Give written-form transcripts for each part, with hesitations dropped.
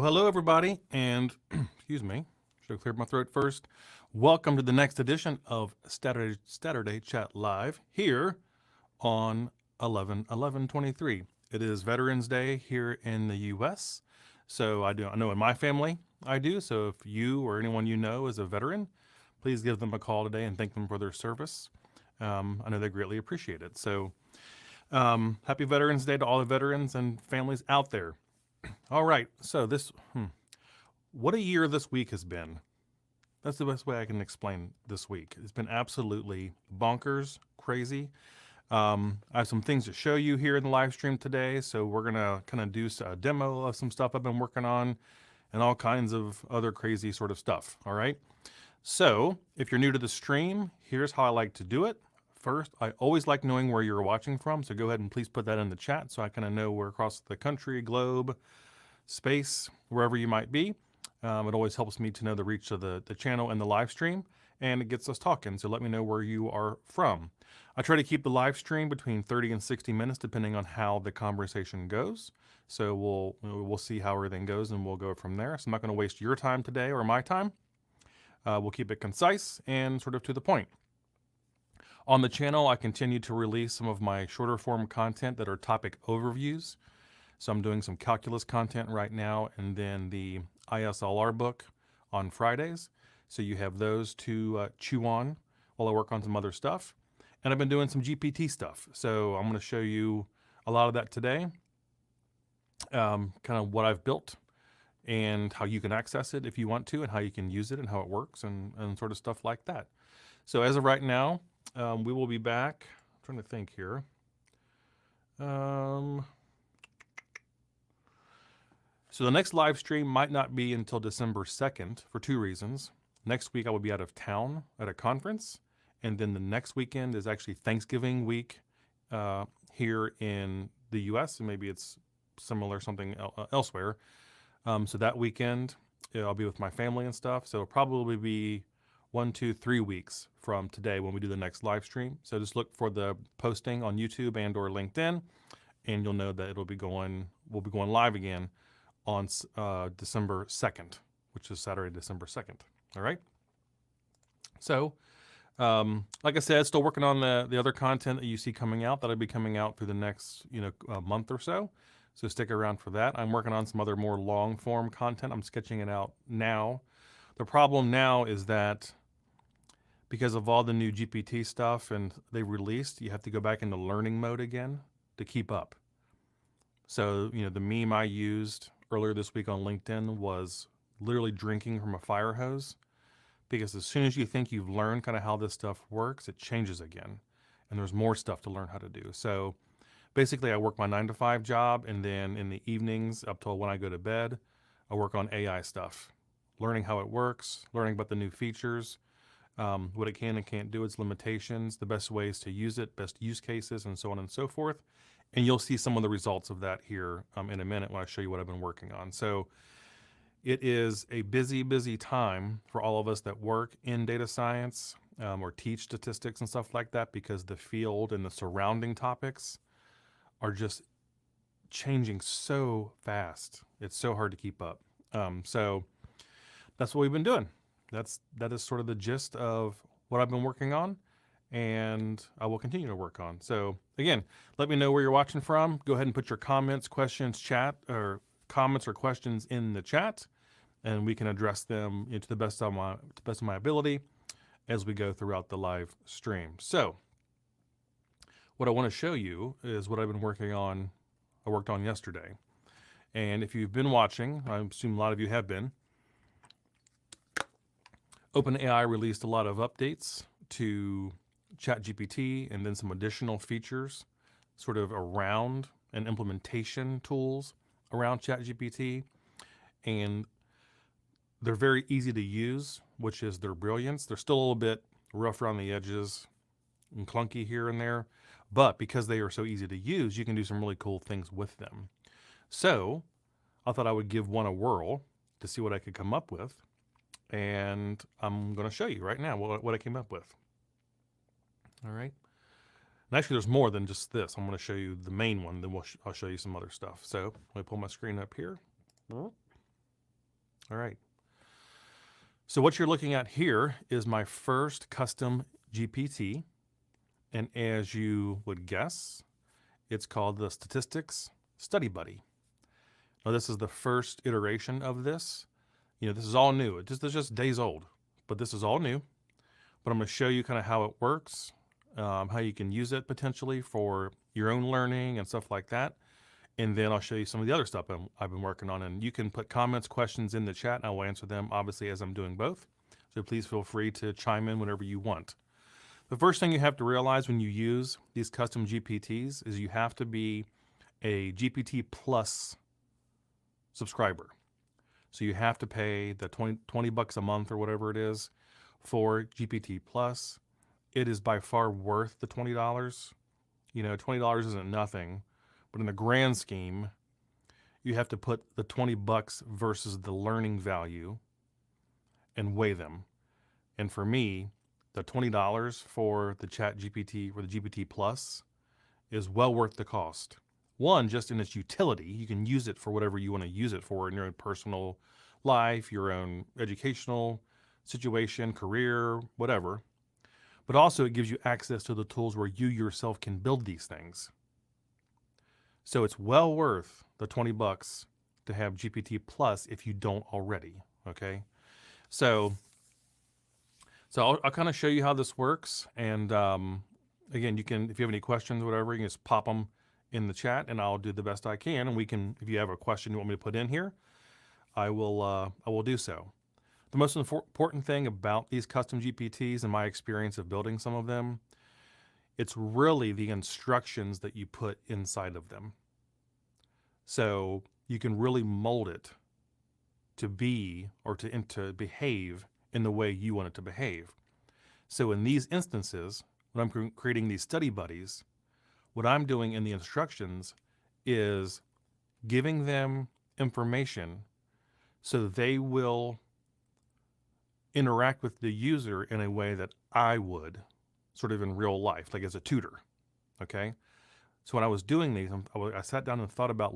Hello everybody, and excuse me, should have cleared my throat first. Welcome to the next edition of Saturday Chat Live here on 11/11/23. It is Veterans Day here in the U.S., so I know in my family I do. So if you or anyone you know is a veteran, please give them a call today and thank them for their service. I know they greatly appreciate it. So happy Veterans Day to all the veterans and families out there. All right, so what a year this week has been. That's the best way I can explain this week. It's been absolutely bonkers, crazy. I have some things to show you here in the live stream today, so we're gonna kind of do a demo of some stuff I've been working on and all kinds of other crazy sort of stuff, all right? So if you're new to the stream, here's how I like to do it. First, I always like knowing where you're watching from, so go ahead and please put that in the chat so I kind of know where across the country, globe, space, wherever you might be. It always helps me to know the reach of the channel and the live stream, and it gets us talking, so let me know where you are from. I try to keep the live stream between 30 and 60 minutes depending on how the conversation goes. So we'll see how everything goes and we'll go from there. So I'm not going to waste your time today or my time. We'll keep it concise and sort of to the point. On the channel, I continue to release some of my shorter form content that are topic overviews. So I'm doing some calculus content right now and then the ISLR book on Fridays. So you have those to chew on while I work on some other stuff. And I've been doing some GPT stuff. So I'm going to show you a lot of that today, kind of what I've built and how you can access it if you want to and how you can use it and how it works and sort of stuff like that. So as of right now, we will be back. I'm trying to think here. So the next live stream might not be until December 2nd for two reasons. Next week I will be out of town at a conference, and then the next weekend is actually Thanksgiving week here in the US, and maybe it's similar something elsewhere. So that weekend I'll be with my family and stuff, so it'll probably be 1, 2, 3 weeks from today when we do the next live stream. So just look for the posting on YouTube and or LinkedIn, and you'll know that we'll be going live again on December 2nd, which is Saturday, December 2nd. All right. So, like I said, still working on the other content that you see coming out. That'll be coming out through the next month or so. So stick around for that. I'm working on some other more long form content. I'm sketching it out now. The problem now is that because of all the new GPT stuff and they released, you have to go back into learning mode again to keep up. So, the meme I used earlier this week on LinkedIn was literally drinking from a fire hose, because as soon as you think you've learned kind of how this stuff works, it changes again and there's more stuff to learn how to do. So basically I work my 9-to-5 job, and then in the evenings up till when I go to bed, I work on AI stuff, learning how it works, learning about the new features, what it can and can't do, its limitations, the best ways to use it, best use cases, and so on and so forth. And you'll see some of the results of that here in a minute when I show you what I've been working on. So it is a busy, busy time for all of us that work in data science or teach statistics and stuff like that, because the field and the surrounding topics are just changing so fast. It's so hard to keep up. So that's what we've been doing. That is sort of the gist of what I've been working on, and I will continue to work on. So again, let me know where you're watching from. Go ahead and put your comments, questions, comments or questions in the chat, and we can address them to the best of my ability as we go throughout the live stream. So what I want to show you is what I've been working on. I worked on yesterday, and if you've been watching, I assume a lot of you have been. OpenAI released a lot of updates to ChatGPT and then some additional features sort of around and implementation tools around ChatGPT. And they're very easy to use, which is their brilliance. They're still a little bit rough around the edges and clunky here and there, but because they are so easy to use, you can do some really cool things with them. So I thought I would give one a whirl to see what I could come up with. And I'm going to show you right now what I came up with. All right. And actually, there's more than just this. I'm going to show you the main one, then I'll show you some other stuff. So let me pull my screen up here. All right. So what you're looking at here is my first custom GPT. And as you would guess, it's called the Statistics Study Buddy. Now, this is the first iteration of this. This is all new. It's just days old, but this is all new. But I'm going to show you kind of how it works, how you can use it potentially for your own learning and stuff like that. And then I'll show you some of the other stuff I've been working on. And you can put comments, questions in the chat, and I will answer them, obviously, as I'm doing both. So please feel free to chime in whenever you want. The first thing you have to realize when you use these custom GPTs is you have to be a GPT Plus subscriber. So you have to pay the 20 bucks a month or whatever it is for GPT Plus. It is by far worth the $20. $20 isn't nothing, but in the grand scheme, you have to put the 20 bucks versus the learning value and weigh them. And for me, the $20 for the Chat GPT or the GPT Plus is well worth the cost. One, just in its utility, you can use it for whatever you want to use it for in your own personal life, your own educational situation, career, whatever. But also it gives you access to the tools where you yourself can build these things. So it's well worth the 20 bucks to have GPT Plus if you don't already, okay? So I'll kind of show you how this works. And again, if you have any questions or whatever, you can just pop them in the chat and I'll do the best I can. And if you have a question you want me to put in here, I will do so. The most important thing about these custom GPTs, in my experience of building some of them, it's really the instructions that you put inside of them. So you can really mold it to be or to behave in the way you want it to behave. So in these instances, when I'm creating these study buddies, what I'm doing in the instructions is giving them information so they will interact with the user in a way that I would, sort of in real life, like as a tutor, okay? So when I was doing these, I sat down and thought about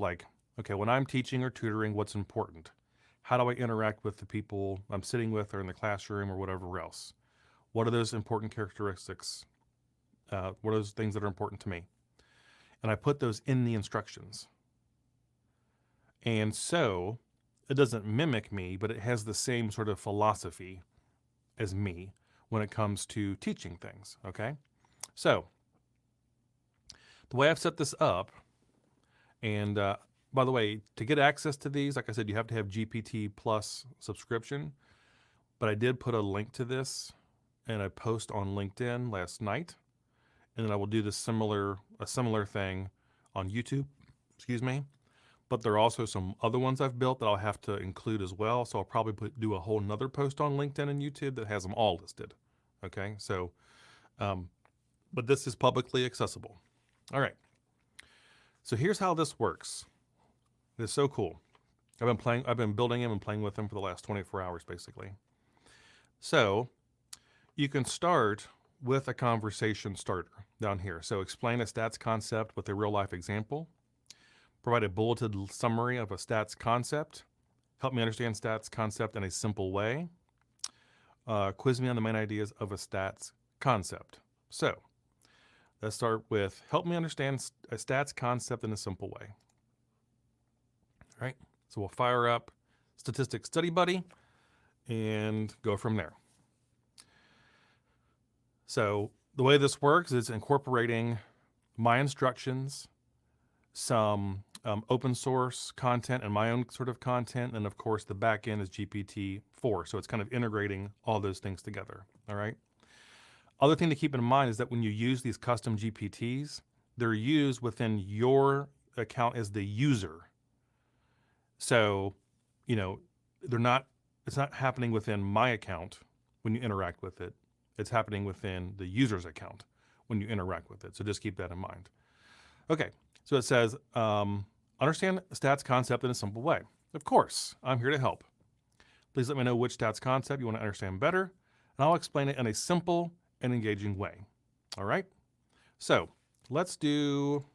okay, when I'm teaching or tutoring, what's important? How do I interact with the people I'm sitting with or in the classroom or whatever else? What are those important characteristics? What are those things that are important to me? And I put those in the instructions. And so it doesn't mimic me, but it has the same sort of philosophy as me when it comes to teaching things, okay? So the way I've set this up, and by the way, to get access to these, like I said, you have to have GPT Plus subscription, but I did put a link to this in a post on LinkedIn last night, and then I will do a similar thing on YouTube, but there are also some other ones I've built that I'll have to include as well. So I'll probably do a whole nother post on LinkedIn and YouTube that has them all listed. Okay. So, but this is publicly accessible. All right. So here's how this works. It's so cool. I've been building them and playing with them for the last 24 hours, basically. So you can start with a conversation starter down here. So explain a stats concept with a real life example. Provide a bulleted summary of a stats concept. Help me understand stats concept in a simple way. Quiz me on the main ideas of a stats concept. So let's start with help me understand a stats concept in a simple way. All right, so we'll fire up Statistics Study Buddy and go from there. So the way this works is incorporating my instructions, some open source content and my own sort of content. And of course, the back end is GPT-4. So it's kind of integrating all those things together. All right. Other thing to keep in mind is that when you use these custom GPTs, they're used within your account as the user. So, it's not happening within my account when you interact with it. It's happening within the user's account when you interact with it. So just keep that in mind. Okay. So it says, understand stats concept in a simple way. Of course, I'm here to help. Please let me know which stats concept you want to understand better, and I'll explain it in a simple and engaging way. All right? So let's do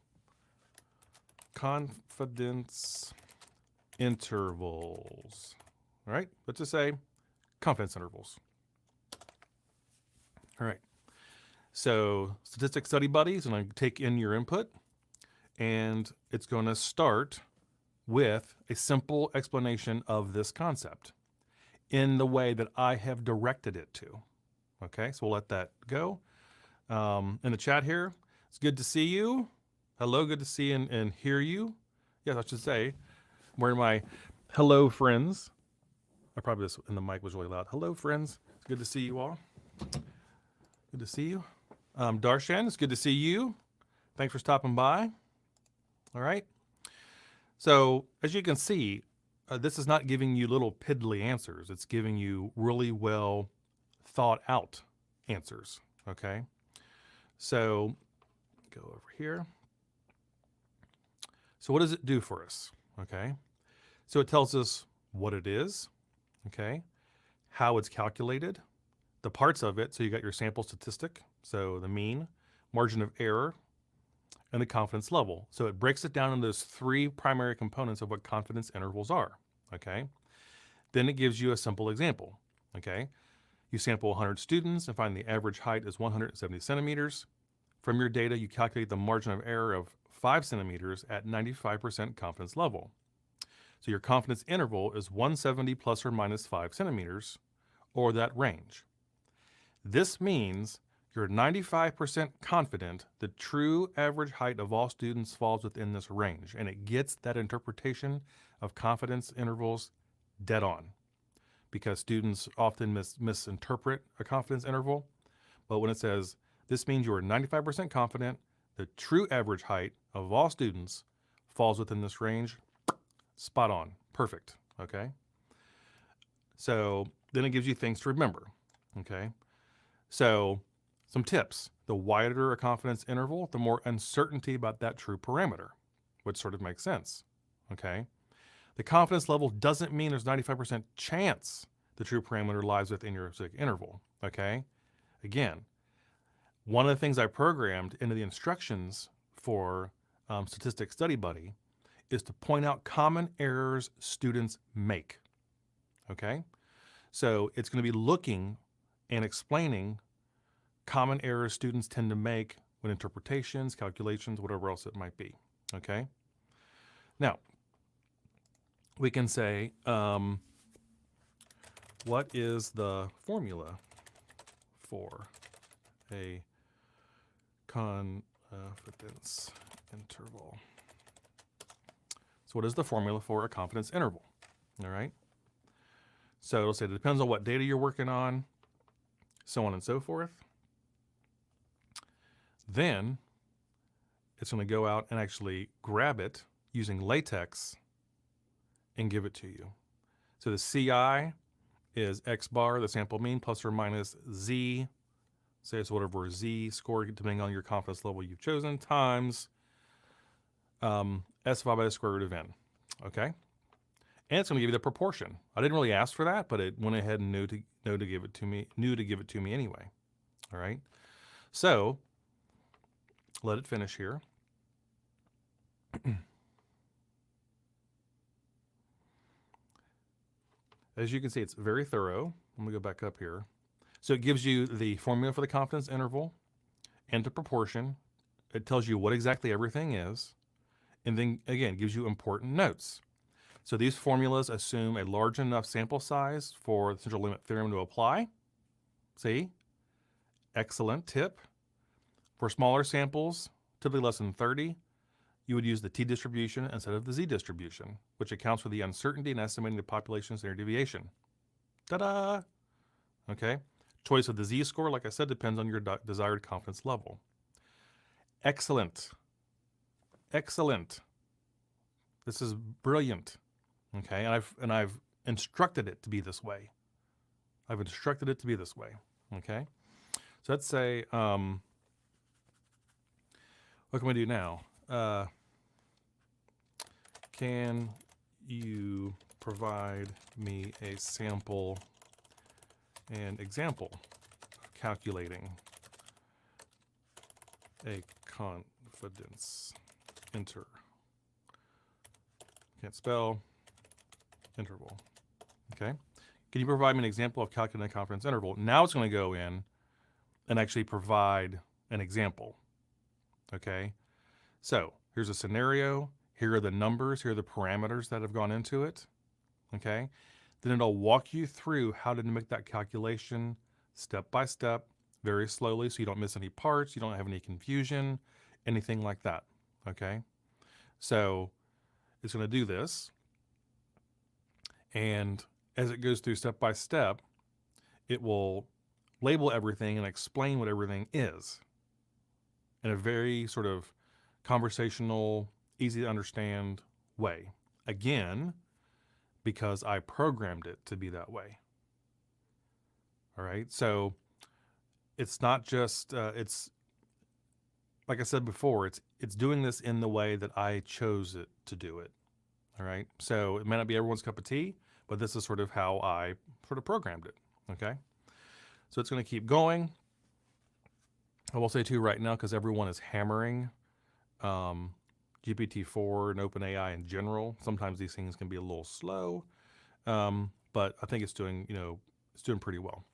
confidence intervals. All right, let's just say confidence intervals. All right, so Statistics Study Buddy is going to take in your input, and it's going to start with a simple explanation of this concept in the way that I have directed it to. Okay, so we'll let that go. In the chat here, it's good to see you. Hello, good to see and hear you. Yes, I should say, I'm wearing my hello friends. I probably just, and the mic was really loud. Hello friends, it's good to see you all. Good to see you. Darshan, it's good to see you. Thanks for stopping by. All right. So as you can see, this is not giving you little piddly answers. It's giving you really well thought out answers. Okay. So go over here. So what does it do for us? Okay. So it tells us what it is. Okay. How it's calculated, the parts of it. So you got your sample statistic. So the mean, margin of error, and the confidence level. So it breaks it down into those three primary components of what confidence intervals are. Okay. Then it gives you a simple example. Okay. You sample 100 students and find the average height is 170 centimeters. From your data, you calculate the margin of error of 5 centimeters at 95% confidence level. So your confidence interval is 170 plus or minus 5 centimeters, or that range. This means you're 95% confident the true average height of all students falls within this range, and it gets that interpretation of confidence intervals dead on, because students often misinterpret a confidence interval. But when it says, this means you are 95% confident the true average height of all students falls within this range, spot on, perfect, okay? So then it gives you things to remember, okay? So some tips: the wider a confidence interval, the more uncertainty about that true parameter, which sort of makes sense, okay? The confidence level doesn't mean there's 95% chance the true parameter lies within your specific interval, okay? Again, one of the things I programmed into the instructions for Statistics Study Buddy is to point out common errors students make, okay? So it's going to be looking and explaining common errors students tend to make when interpretations, calculations, whatever else it might be, okay? Now, we can say, what is the formula for a confidence interval? So what is the formula for a confidence interval? All right. So it'll say it depends on what data you're working on, so on and so forth. Then it's going to go out and actually grab it using LaTeX and give it to you. So the CI is X bar, the sample mean, plus or minus Z, say it's whatever Z score, depending on your confidence level you've chosen, times S divided by the square root of N, okay? And it's going to give you the proportion. I didn't really ask for that, but it went ahead and knew to give it to me anyway, all right? So let it finish here. As you can see, it's very thorough. Let me go back up here. So it gives you the formula for the confidence interval and the proportion. It tells you what exactly everything is. And then, again, gives you important notes. So these formulas assume a large enough sample size for the central limit theorem to apply. See? Excellent tip. For smaller samples, typically less than 30, you would use the t-distribution instead of the z-distribution, which accounts for the uncertainty in estimating the population standard deviation. Ta-da! Okay. Choice of the z-score, like I said, depends on your desired confidence level. Excellent. Excellent. This is brilliant. Okay, and I've instructed it to be this way. I've instructed it to be this way. Okay, so let's say, what can we do now? Can you provide me a sample and example of calculating a confidence can't spell interval. Okay. Can you provide me an example of calculating a confidence interval? Now it's going to go in and actually provide an example. Okay. So here's a scenario. Here are the numbers. Here are the parameters that have gone into it. Okay. Then it'll walk you through how to make that calculation step by step, very slowly, so you don't miss any parts, you don't have any confusion, anything like that. Okay. So it's going to do this. And as it goes through step by step, it will label everything and explain what everything is in a very sort of conversational, easy to understand way. Again, because I programmed it to be that way. All right. So it's not just, it's like I said before, it's doing this in the way that I chose it to do it. All right. So it may not be everyone's cup of tea, but this is sort of how I sort of programmed it. Okay. So it's going to keep going. I will say too right now, because everyone is hammering GPT-4 and OpenAI in general. Sometimes these things can be a little slow, but I think it's doing, it's doing pretty well.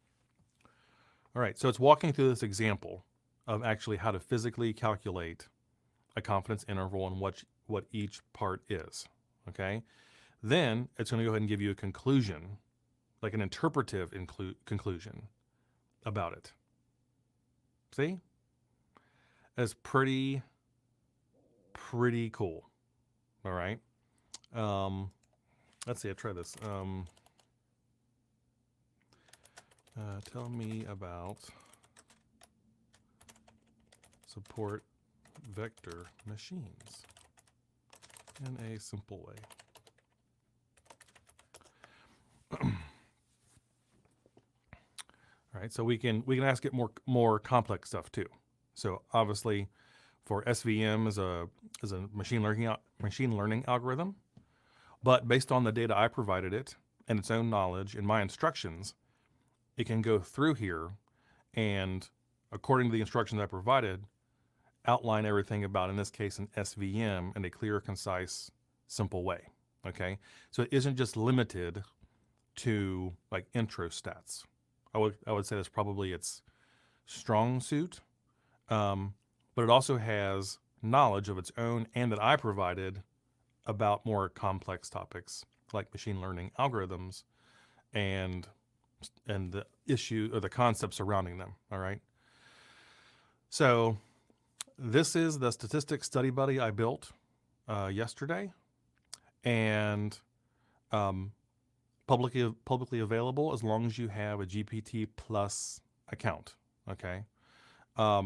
All right, so it's walking through this example of actually how to physically calculate a confidence interval and what each part is. Okay, then it's going to go ahead and give you a conclusion, like an interpretive conclusion about it. See? That's pretty cool. All right. Let's see. I'll try this. Tell me about support vector machines in a simple way. All right, so we can ask it more complex stuff too. So obviously, for SVM is a machine learning algorithm, but based on the data I provided it and its own knowledge and my instructions, it can go through here and, according to the instructions I provided, outline everything about, in this case, an SVM in a clear, concise, simple way. Okay, so it isn't just limited to like intro stats. I would say that's probably its strong suit, but it also has knowledge of its own and that I provided about more complex topics like machine learning algorithms and the issue or the concepts surrounding them. All right. So this is the statistics study buddy I built yesterday, and publicly available as long as you have a GPT Plus account. Okay. But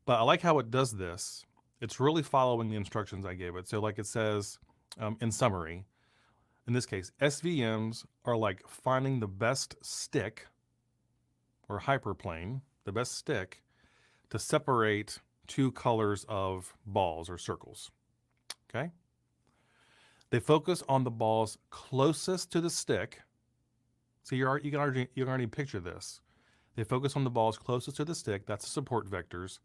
I like how it does this. It's really following the instructions I gave it. So like it says in summary, in this case, SVMs are like finding the best stick or hyperplane, the best stick to separate two colors of balls or circles. Okay. They focus on the balls closest to the stick. So you can already picture this. They focus on the balls closest to the stick, that's the support vectors,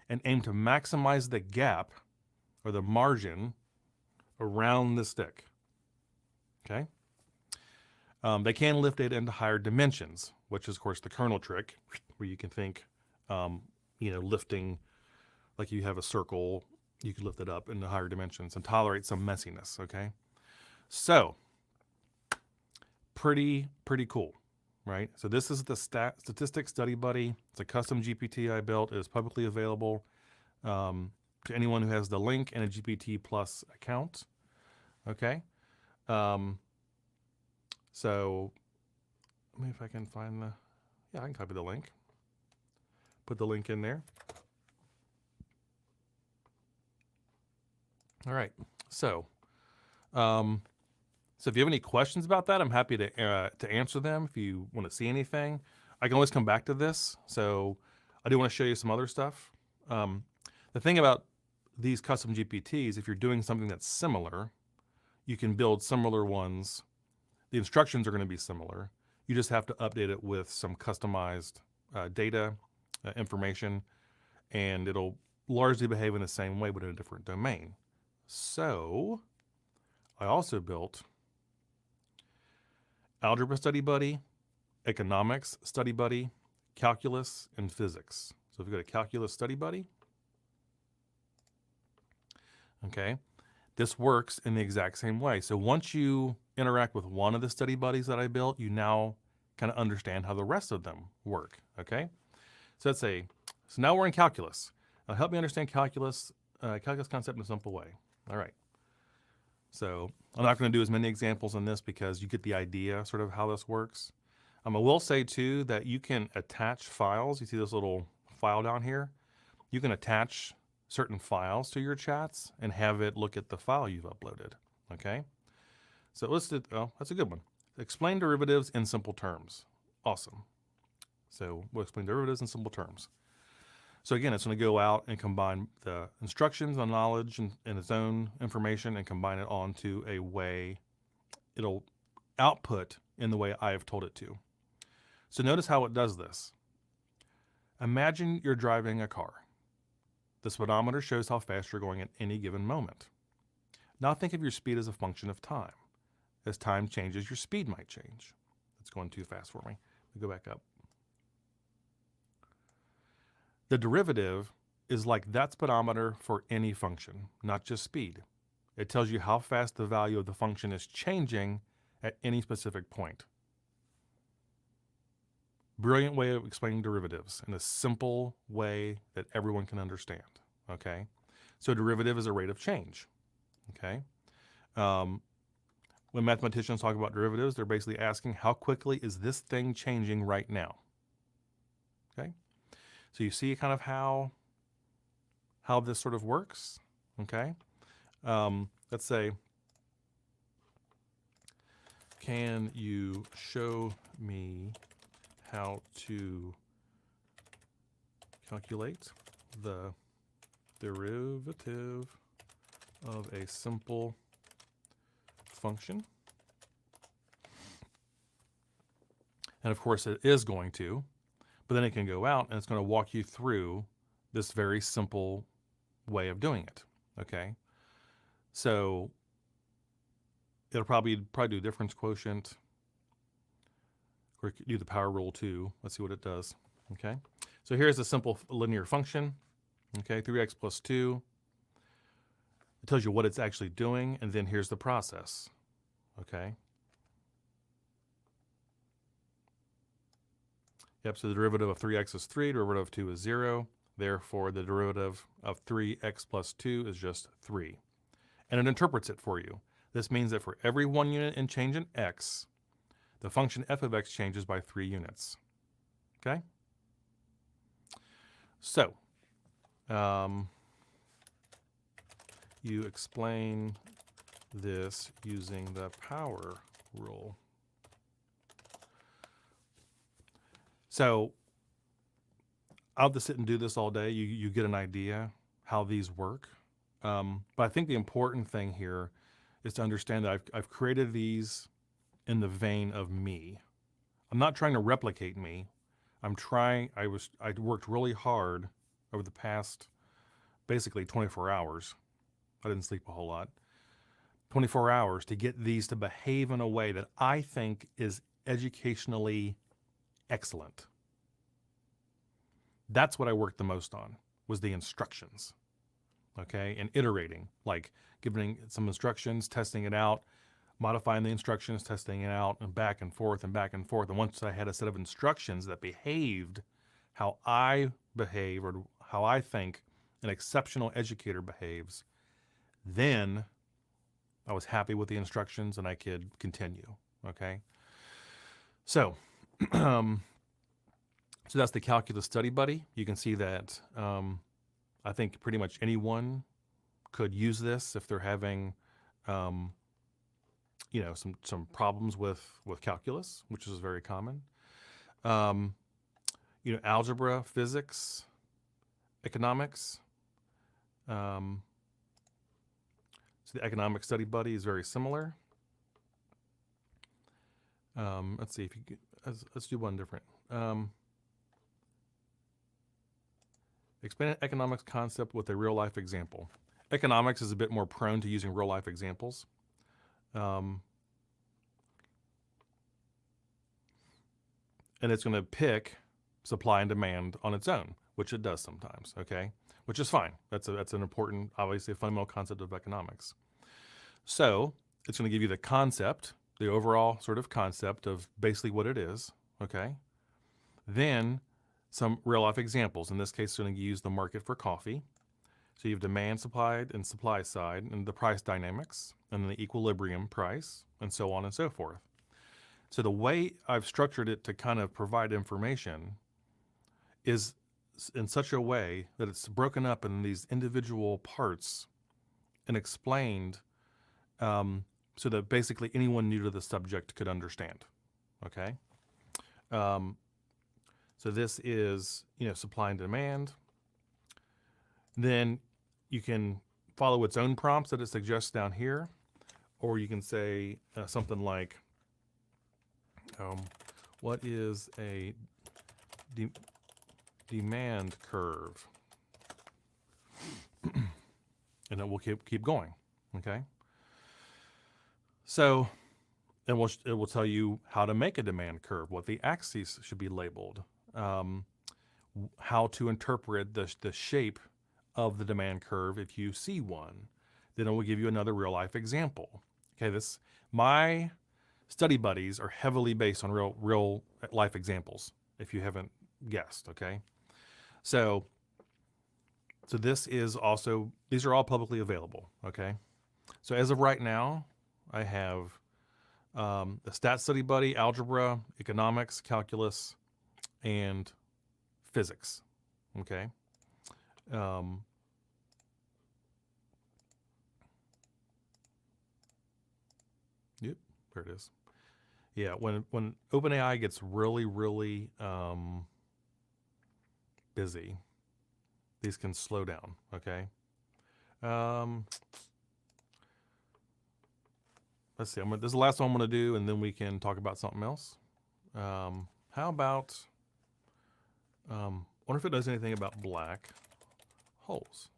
and aim to maximize the gap or the margin around the stick. Okay. They can lift data into higher dimensions, which is, of course, the kernel trick, where you can think, lifting, like you have a circle, you could lift it up into higher dimensions and tolerate some messiness. Okay. So pretty cool, right? So this is the statistics study buddy. It's a custom GPT I built. It is publicly available to anyone who has the link and a GPT Plus account. Okay. So let me, if I can find I can copy the link, put the link in there. All right. So, so if you have any questions about that, I'm happy to answer them. If you want to see anything, I can always come back to this. So I do want to show you some other stuff. The thing about these custom GPTs, if you're doing something that's similar, you can build similar ones. The instructions are going to be similar. You just have to update it with some customized data, information, and it'll largely behave in the same way, but in a different domain. So I also built algebra study buddy, economics study buddy, calculus, and physics. So if you go to calculus study buddy, okay, this works in the exact same way. So once you interact with one of the study buddies that I built, you now kind of understand how the rest of them work, okay? So so now we're in calculus. Now help me understand calculus concept in a simple way. All right. So I'm not going to do as many examples on this because you get the idea sort of how this works. I will say too that you can attach files. You see this little file down here? You can attach certain files to your chats and have it look at the file you've uploaded, okay? So that's a good one. Explain derivatives in simple terms. Awesome. So we'll explain derivatives in simple terms. So again, it's going to go out and combine the instructions on knowledge and its own information and combine it onto a way it'll output in the way I have told it to. So notice how it does this. Imagine you're driving a car. The speedometer shows how fast you're going at any given moment. Now think of your speed as a function of time. As time changes, your speed might change. It's going too fast for me. Let me go back up. The derivative is like that speedometer for any function, not just speed. It tells you how fast the value of the function is changing at any specific point. Brilliant way of explaining derivatives in a simple way that everyone can understand, okay? So derivative is a rate of change, okay? When mathematicians talk about derivatives, they're basically asking how quickly is this thing changing right now, okay? So you see kind of how this sort of works, okay? Let's say, can you show me how to calculate the derivative of a simple function? And of course it is going to, but then it can go out and it's going to walk you through this very simple way of doing it, okay? So it'll probably do difference quotient, or do the power rule too. Let's see what it does, okay? So here's a simple linear function, okay, 3x plus 2. It tells you what it's actually doing, and then here's the process, okay? Yep, so the derivative of 3x is 3, derivative of 2 is 0. Therefore, the derivative of 3x plus 2 is just 3. And it interprets it for you. This means that for every 1 unit in change in x, the function f of x changes by 3 units. Okay? So, you explain this using the power rule. So, I'll just sit and do this all day. You get an idea how these work. But I think the important thing here is to understand that I've created these in the vein of me. I'm not trying to replicate me. I worked really hard over the past basically 24 hours. I didn't sleep a whole lot. 24 hours to get these to behave in a way that I think is educationally excellent. That's what I worked the most on, was the instructions, okay? And iterating, like giving some instructions, testing it out, modifying the instructions, testing it out, and back and forth and back and forth. And once I had a set of instructions that behaved how I behave or how I think an exceptional educator behaves, then I was happy with the instructions and I could continue, okay? So, so that's the Calculus Study Buddy. You can see that I think pretty much anyone could use this if they're having you know, some problems with calculus, which is very common. You know, algebra, physics, economics. So the Economic Study Buddy is very similar. Let's see if you could, let's do one different. Explain an economics concept with a real life example. Economics is a bit more prone to using real life examples. and it's going to pick supply and demand on its own, which it does sometimes, okay? Which is fine. That's an important, obviously, a fundamental concept of economics. So it's going to give you the concept, the overall sort of concept of basically what it is, okay? Then some real life examples. In this case, it's going to use the market for coffee. So you have demand, supply, and supply side, and the price dynamics, and then the equilibrium price, and so on and so forth. So the way I've structured it to kind of provide information is in such a way that it's broken up in these individual parts and explained so that basically anyone new to the subject could understand. Okay. So this is, supply and demand. Then you can follow its own prompts that it suggests down here, or you can say something like, what is a demand curve? And then we'll keep going, okay? So, it will tell you how to make a demand curve, what the axes should be labeled, how to interpret the shape of the demand curve if you see one. Then it will give you another real life example. Okay, my study buddies are heavily based on real life examples, if you haven't guessed, okay? So this is also, these are all publicly available, okay? So as of right now, I have the Stat Study Buddy, Algebra, Economics, Calculus, and Physics, okay? Yep, there it is. Yeah, when OpenAI gets really, really busy, these can slow down, okay? Let's see, this is the last one I'm going to do, and then we can talk about something else. How about, wonder if it does anything about black holes.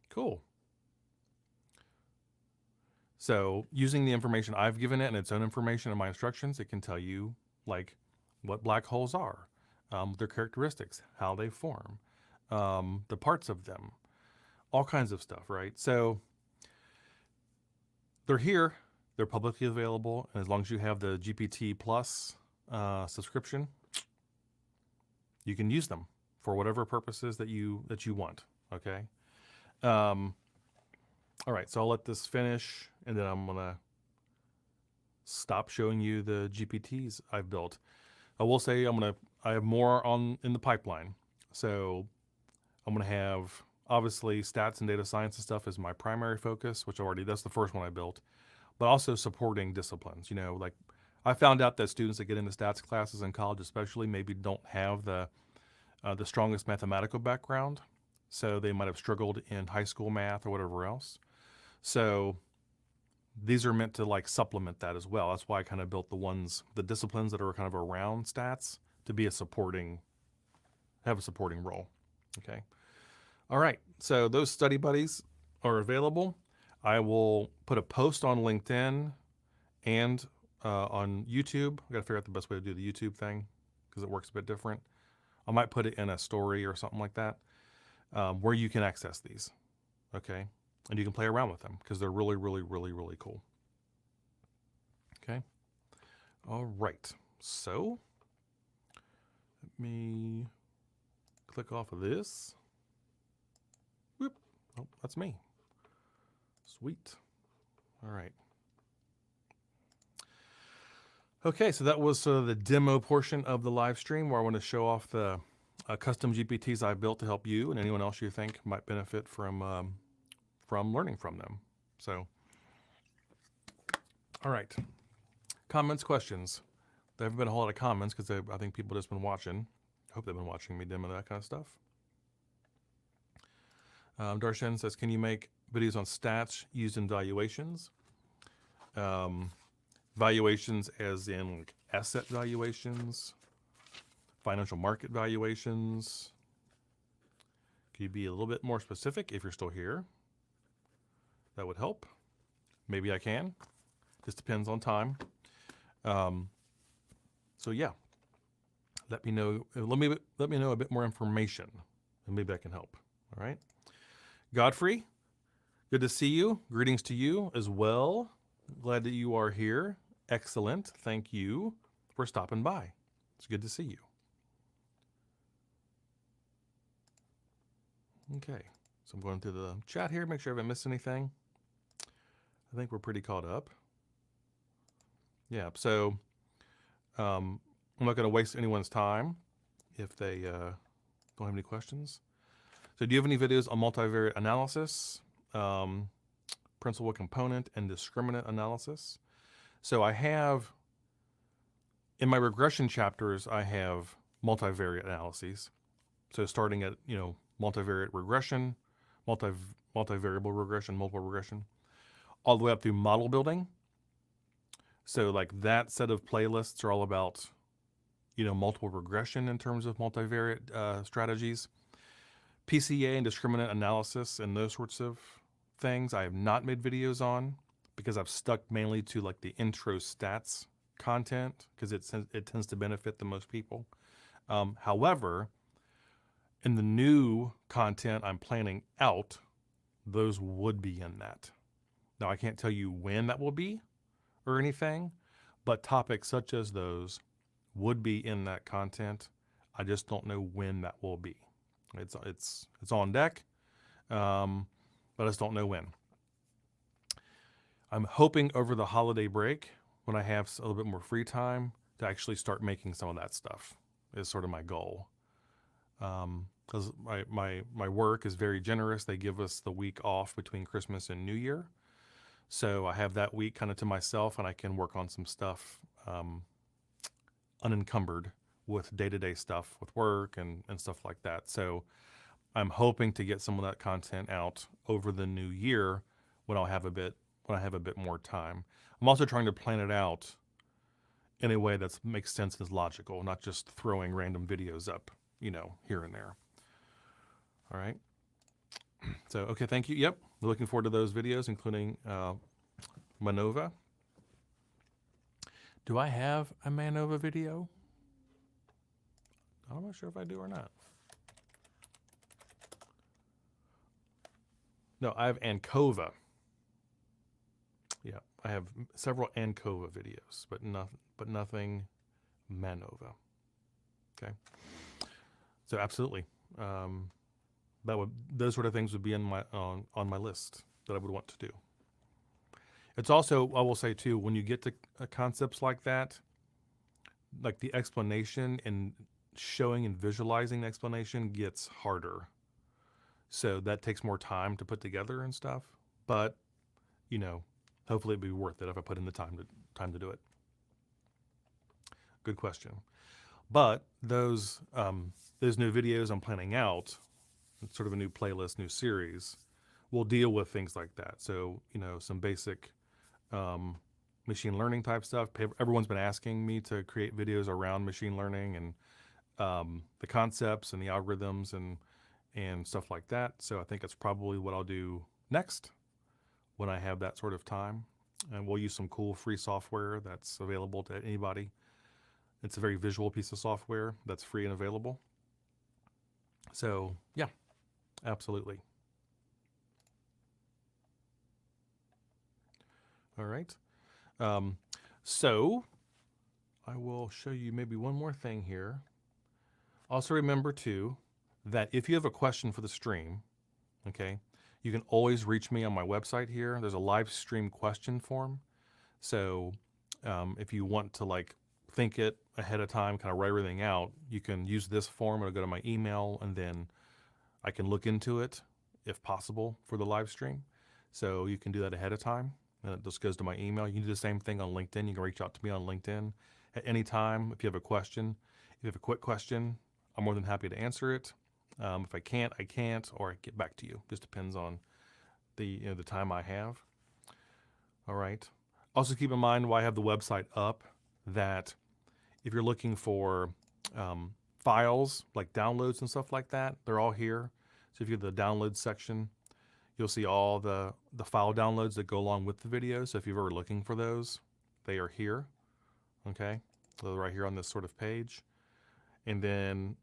Cool. So using the information I've given it and its own information in my instructions, it can tell you like what black holes are, their characteristics, how they form, the parts of them, all kinds of stuff, right? So they're here, they're publicly available, and as long as you have the GPT Plus subscription, you can use them for whatever purposes that you want, okay? All right, so I'll let this finish, and then I'm gonna stop showing you the GPTs I've built. I will say I have more in the pipeline. So I'm gonna have, obviously, stats and data science and stuff is my primary focus, which that's the first one I built, but also supporting disciplines. Like I found out that students that get into stats classes in college especially maybe don't have the strongest mathematical background. So they might have struggled in high school math or whatever else. So these are meant to like supplement that as well. That's why I kind of built the disciplines that are kind of around stats to be have a supporting role. Okay. All right. So those study buddies are available. I will put a post on LinkedIn and on YouTube. I got to figure out the best way to do the YouTube thing because it works a bit different. I might put it in a story or something like that where you can access these. Okay. And you can play around with them because they're really, really, really, really cool. Okay. All right. So let me click off of this. Whoop. Oh, that's me. Sweet. All right. Okay, so that was the demo portion of the live stream where I want to show off the custom GPTs I built to help you and anyone else you think might benefit from learning from them. So, all right. Comments, questions. There haven't been a whole lot of comments because I think people have just been watching. I hope they've been watching me demo that kind of stuff. Darshan says, can you make videos on stats used in valuations? Valuations as in like asset valuations, financial market valuations. Can you be a little bit more specific if you're still here? That would help. Maybe I can. Just depends on time. So yeah, let me know. Let me know a bit more information, and maybe I can help. All right, Godfrey, good to see you. Greetings to you as well. Glad that you are here. Excellent. Thank you for stopping by. It's good to see you. Okay, so I'm going through the chat here, make sure I haven't missed anything. I think we're pretty caught up. Yeah, so I'm not going to waste anyone's time if they don't have any questions. So do you have any videos on multivariate analysis, principal component, and discriminant analysis? So I have, in my regression chapters, I have multivariate analyses. So starting at, multivariate regression, multivariable regression, multiple regression, all the way up through model building. So like that set of playlists are all about, multiple regression in terms of multivariate strategies. PCA and discriminant analysis and those sorts of things I have not made videos on because I've stuck mainly to like the intro stats content because it tends to benefit the most people. However, in the new content I'm planning out, those would be in that. Now, I can't tell you when that will be or anything, but topics such as those would be in that content. I just don't know when that will be. It's on deck, but I just don't know when. I'm hoping over the holiday break, when I have a little bit more free time, to actually start making some of that stuff is sort of my goal. Because my work is very generous. They give us the week off between Christmas and New Year. So I have that week kind of to myself, and I can work on some stuff unencumbered with day-to-day stuff with work and stuff like that. So I'm hoping to get some of that content out over the new year when I have a bit more time. I'm also trying to plan it out in a way that makes sense and is logical, not just throwing random videos up, here and there. All right. So, okay, thank you. Yep, we're looking forward to those videos, including MANOVA. Do I have a MANOVA video? I'm not sure if I do or not. No, I have ANCOVA. Yeah, I have several ANCOVA videos, but nothing MANOVA. Okay. So absolutely. Those sort of things would be on my list that I would want to do. It's also, I will say too, when you get to concepts like that, like the explanation and showing and visualizing the explanation gets harder. So that takes more time to put together and stuff. But, hopefully it'd be worth it if I put in the time to do it. Good question. But those new videos I'm planning out, sort of a new playlist, new series, will deal with things like that. So, some basic machine learning type stuff. Everyone's been asking me to create videos around machine learning and the concepts and the algorithms and stuff like that. So I think that's probably what I'll do next when I have that sort of time. And we'll use some cool free software that's available to anybody. It's a very visual piece of software that's free and available. So yeah, absolutely. All right. So I will show you maybe one more thing here. Also remember too, that if you have a question for the stream, okay, you can always reach me on my website here. There's a live stream question form. So if you want to think it ahead of time, kind of write everything out, you can use this form. It'll go to my email and then I can look into it if possible for the live stream. So you can do that ahead of time. And it just goes to my email. You can do the same thing on LinkedIn. You can reach out to me on LinkedIn at any time if you have a question. If you have a quick question, I'm more than happy to answer it. If I can't, I can't, or I get back to you. Just depends on the time I have. All right. Also keep in mind while I have the website up that if you're looking for files like downloads and stuff like that, they're all here. So if you go to the download section, You'll see all the file downloads that go along with the video. So if you're ever looking for those, they are here. Okay, so right here on this sort of page. And then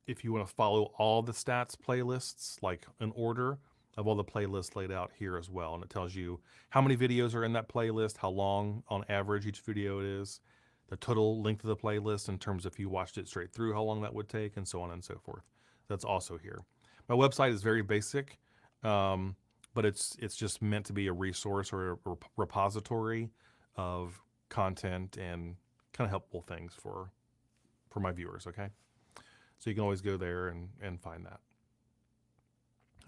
if you want to follow all the stats playlists, like in order, of all the playlists laid out here as well. And it tells you how many videos are in that playlist, how long on average each video is, the total length of the playlist in terms of if you watched it straight through, how long that would take, and so on and so forth. That's also here. My website is very basic, but it's just meant to be a resource or a repository of content and kind of helpful things for my viewers, okay? So you can always go there and find that.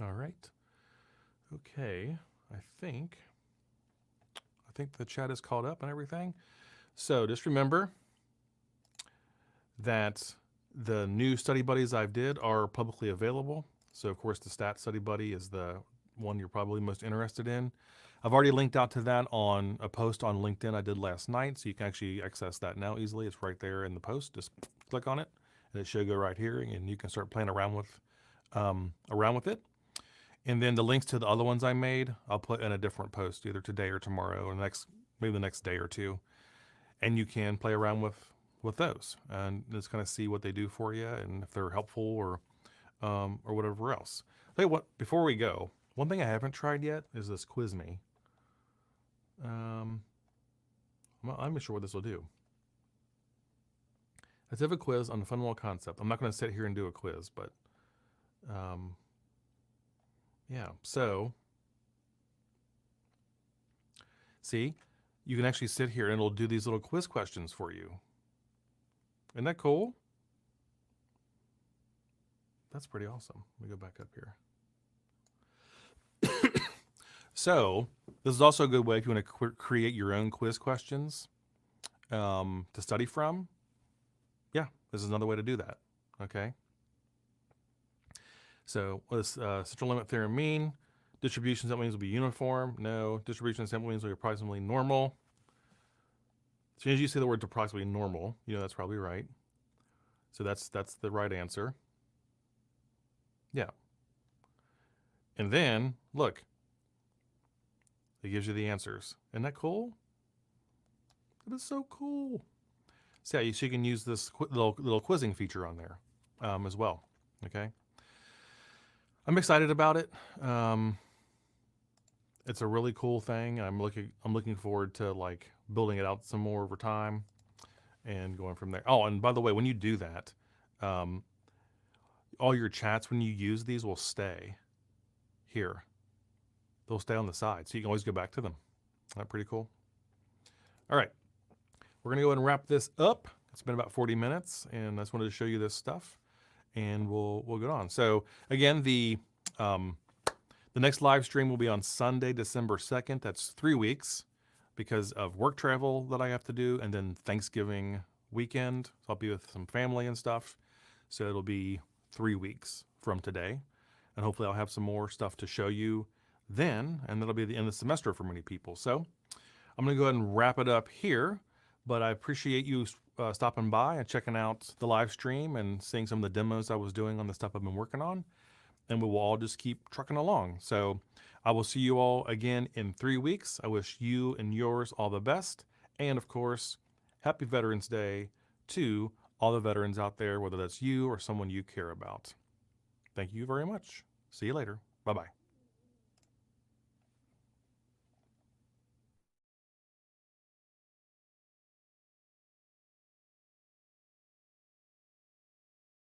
All right. Okay, I think the chat is caught up and everything. So just remember that the new study buddies I've did are publicly available. So of course the Stat Study Buddy is the one you're probably most interested in. I've already linked out to that on a post on LinkedIn I did last night, so you can actually access that now easily. It's right there in the post. Just click on it, and it should go right here, and you can start playing around with it. And then the links to the other ones I made, I'll put in a different post either today or tomorrow, or maybe the next day or two, and you can play around with those and just kind of see what they do for you and if they're helpful or whatever else. I'll tell you what, before we go, one thing I haven't tried yet is this Quiz Me. I'm not sure what this will do. Let's have a quiz on the fun wall concept. I'm not going to sit here and do a quiz, but yeah. So see, you can actually sit here and it'll do these little quiz questions for you. Isn't that cool? That's pretty awesome. Let me go back up here. So this is also a good way if you want to create your own quiz questions to study from. Yeah, this is another way to do that. Okay. So what's central limit theorem mean? Distribution sample means will be uniform. No. Distribution sample means will be approximately normal. As soon as you say the word approximately normal, you know that's probably right. So that's the right answer. Yeah. And then look, it gives you the answers. Isn't that cool? That is so cool. So yeah, so you can use this little quizzing feature on there as well. Okay. I'm excited about it. It's a really cool thing. I'm looking forward to like building it out some more over time and going from there. Oh, and by the way, when you do that, all your chats when you use these will stay here. They'll stay on the side, so you can always go back to them. Isn't that pretty cool? All right, we're gonna go ahead and wrap this up. It's been about 40 minutes, and I just wanted to show you this stuff, and we'll get on. So again, the next live stream will be on Sunday, December 2nd. That's 3 weeks because of work travel that I have to do, and then Thanksgiving weekend. So I'll be with some family and stuff. So it'll be 3 weeks from today, and hopefully I'll have some more stuff to show you then, and that'll be the end of the semester for many people. So I'm going to go ahead and wrap it up here, but I appreciate you stopping by and checking out the live stream and seeing some of the demos I was doing on the stuff I've been working on, and we will all just keep trucking along. So I will see you all again in 3 weeks. I wish you and yours all the best, and of course, happy Veterans Day to all the veterans out there, whether that's you or someone you care about. Thank you very much. See you later. Bye-bye.